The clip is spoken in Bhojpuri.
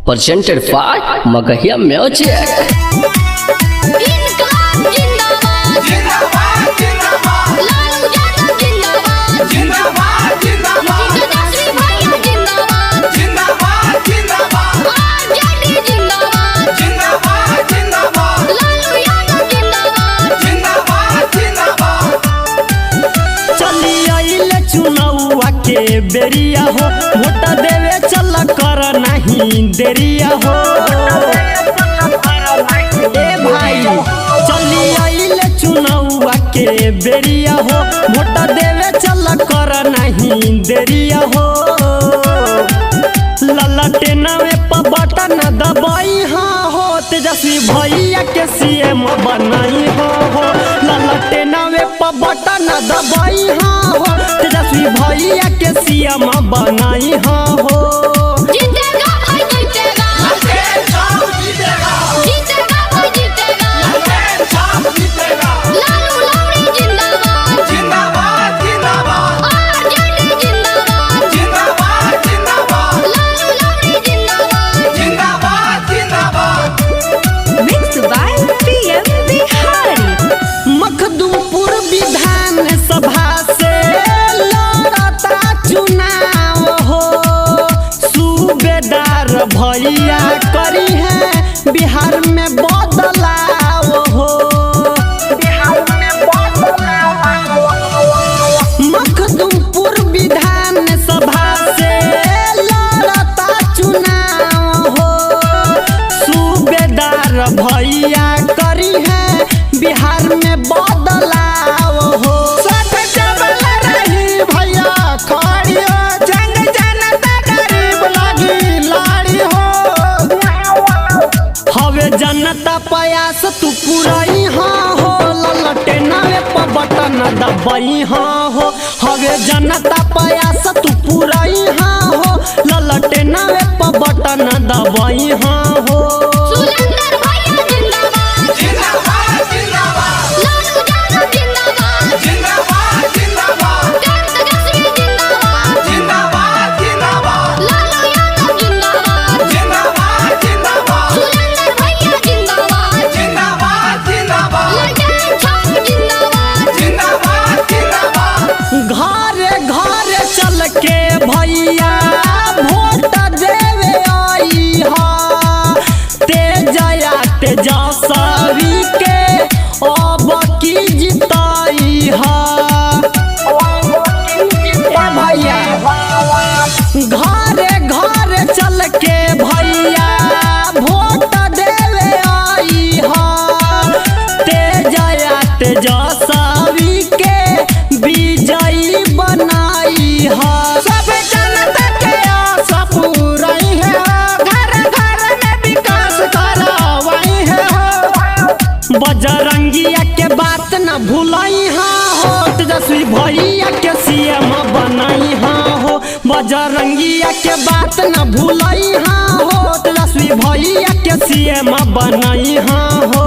presented by Magahia Music. के बेरिया हो वोट देवे चल कर नहीं देरिया हो ए भाई चली आइले चुनावा के बेरिया हो वोट देवे चल कर नहीं देरिया हो ललटेनवे पर बटन दबाई हाँ हो तेजस्वी भैया के सीएम बनाई हो ललटेनवे पर बटन दबाई हाँ हो तेजस्वी भैया के सीएम बनाई हाँ हो जीतेगा भाई जीतेगा जीतेगा भाई जीतेगा लालू लौड़ी जिंदाबाद जिंदाबाद जिंदाबाद आरजेडी जिंदाबाद जिंदाबाद जिंदाबाद लालू लौड़ी जिंदाबाद जिंदाबाद जिंदाबाद Mixed by PM Bihari. Makhdumpur Vidhan Sabha से लड़ता चुनाव हो सूबेदार भैया करी है बिहार में बदलाव हो मखदुमपुर विधान सभा से लड़ता चुनाव हो सूबेदार भैया करी है बिहार में बदलाव हो सब जबल रही भैया खड़ी हो जंग जनता गरीब लगी लाड़ी हो हवे जनता प्रयास तू पुरई हाँ हो ललटेनवे पर बटन दबाई हाँ हो हवे जनता प्रयास तू पुरई हाँ हो ललटेनवे पर बटन दबाई हाँ हो सुरेंद्र भैया जिंदाबाद जिंदाबाद जिंदाबाद लालू यादव जिंदाबाद जिंदाबाद जिंदाबाद तेजस्वी जिंदाबाद जिंदाबाद जिंदाबाद लालू यादव जिंदाबाद जिंदाबाद जिंदाबाद सुरेंद्र भैया जिंदाबाद जिंदाबाद जिंदाबाद ललन छाप जिंदाबाद जिंदाबाद जिंदाबाद घरे घरे चल के भैया वोट देवे आई हा तेजस्वी के अब की जिताई हा भैया घरे घरे चल के भैया वोट देवे आई हा तेजस्वी के विजयी बनाई हा सब जनता के आस पूरई है घर घर में विकास करवाई है बजरंगिया के बात न भूलई हाँ हो तेजस्वी भैया के सीएम बनाई हाँ हो बजरंगिया के बात न भूलई हाँ हो तेजस्वी भैया के सीएम बनाई हाँ हो।